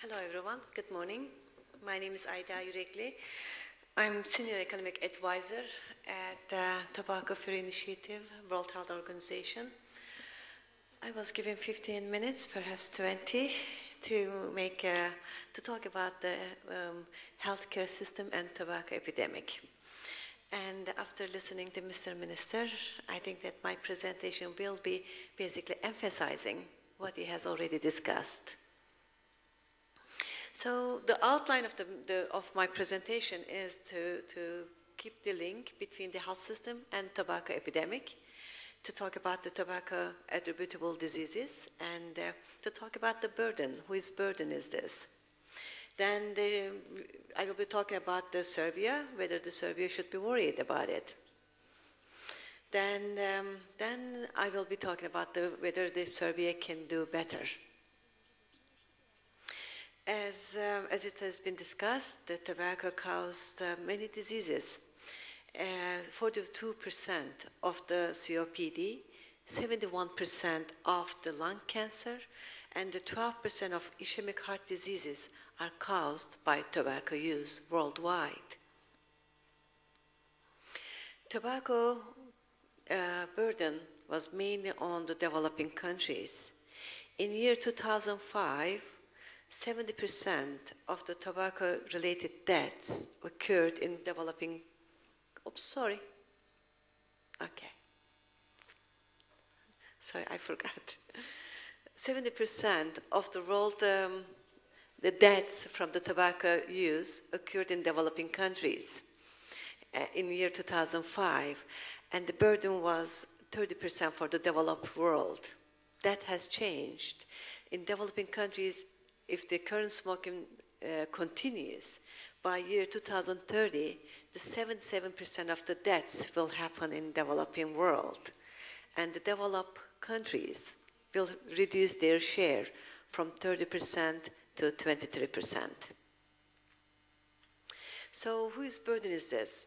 Hello everyone, good morning. My name is Ajda Jurekli. I'm Senior Economic Advisor at the Tobacco Free Initiative, World Health Organization. I was given 15 minutes, perhaps 20, to talk about the healthcare system and tobacco epidemic. And after listening to Mr. Minister, I think that my presentation will be basically emphasizing what he has already discussed. So the outline of my presentation is to keep the link between the health system and tobacco epidemic, to talk about the tobacco attributable diseases, and to talk about the burden. Whose burden is this? Then I will be talking about the Serbia, whether the Serbia should be worried about it. Then I will be talking about whether the Serbia can do better. As it has been discussed, the tobacco caused many diseases. 42% of the COPD, 71% of the lung cancer, and the 12% of ischemic heart diseases are caused by tobacco use worldwide. Tobacco burden was mainly on the developing countries. In year 2005, 70% of the tobacco-related deaths occurred in developing. Oops, sorry. Okay. Sorry, I forgot. 70% of the world, the deaths from the tobacco use occurred in developing countries in the year 2005, and the burden was 30% for the developed world. That has changed. In developing countries, if the current smoking continues, by year 2030, the 77% of the deaths will happen in developing world. And the developed countries will reduce their share from 30% to 23%. So whose burden is this?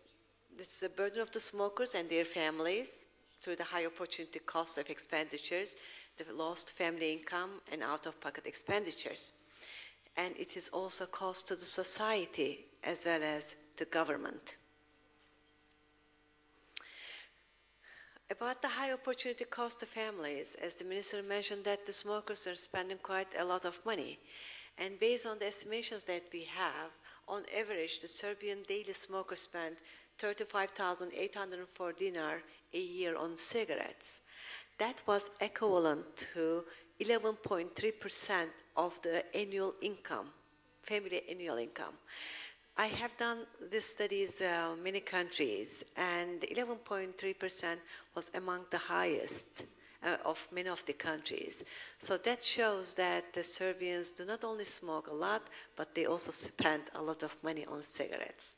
It's the burden of the smokers and their families through the high opportunity cost of expenditures, the lost family income, and out-of-pocket expenditures. And it is also cost to the society as well as to government. About the high opportunity cost to families, as the minister mentioned that the smokers are spending quite a lot of money. And based on the estimations that we have, on average, the Serbian daily smoker spend 35,804 dinar a year on cigarettes. That was equivalent to 11.3% of the annual income, family annual income. I have done these studies in many countries, and 11.3% was among the highest of many of the countries. So that shows that the Serbians do not only smoke a lot, but they also spend a lot of money on cigarettes.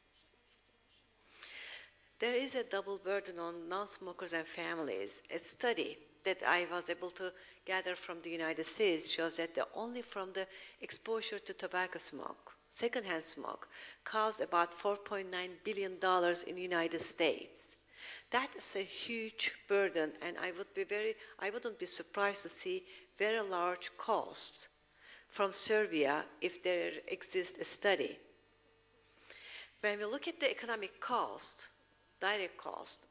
There is a double burden on non-smokers and families. A study that I was able to gather from the United States shows that only from the exposure to tobacco smoke, secondhand smoke, caused about $4.9 billion in the United States. That is a huge burden, and I wouldn't be surprised to see very large costs from Serbia if there exists a study. When we look at the economic cost, direct cost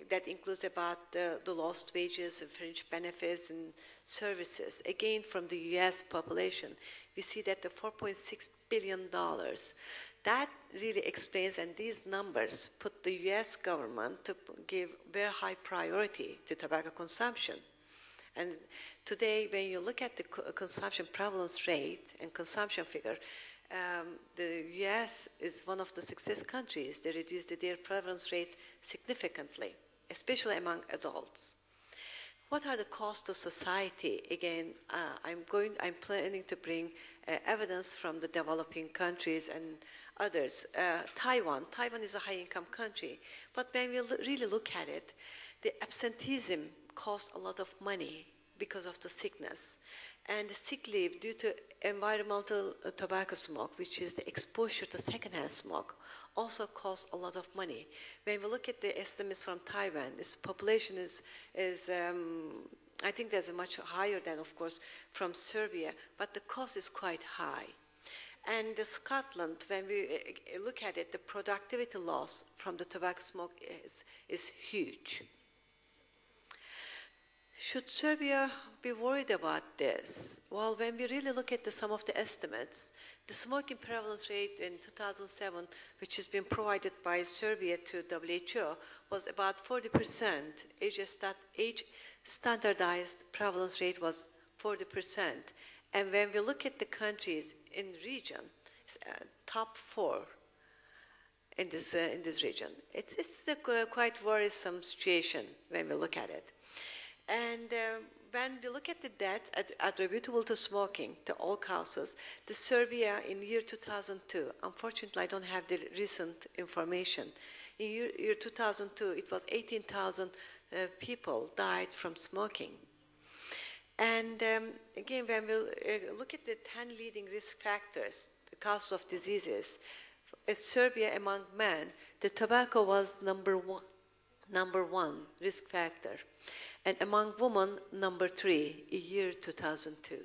that includes about the lost wages and fringe benefits and services. Again, from the U.S. population, we see that the $4.6 billion, that really explains, and these numbers put the U.S. government to give very high priority to tobacco consumption. And today, when you look at the consumption prevalence rate and consumption figure, the U.S. is one of the success countries. They reduced their prevalence rates significantly, especially among adults. What are the costs to society? Again, I'm planning to bring evidence from the developing countries and others. Taiwan is a high-income country, but when we really look at it, the absenteeism costs a lot of money because of the sickness. And the sick leave due to environmental tobacco smoke, which is the exposure to secondhand smoke, also costs a lot of money. When we look at the estimates from Taiwan, this population is I think there's a much higher than, of course, from Serbia, but the cost is quite high. And Scotland, when we look at it, the productivity loss from the tobacco smoke is huge. Should Serbia be worried about this? Well, when we really look at some of the estimates, the smoking prevalence rate in 2007, which has been provided by Serbia to WHO, was about 40%. Age standardized prevalence rate was 40%. And when we look at the countries in the region, top 4 in this region, it's a quite worrisome situation when we look at it. And when we look at the deaths attributable to smoking, to all causes, the Serbia in year 2002, unfortunately I don't have the recent information. In year 2002, it was 18,000 people died from smoking. And again, when we look at the 10 leading risk factors, the causes of diseases, in Serbia among men, the tobacco was number one risk factor. And among women, number 3, in year 2002.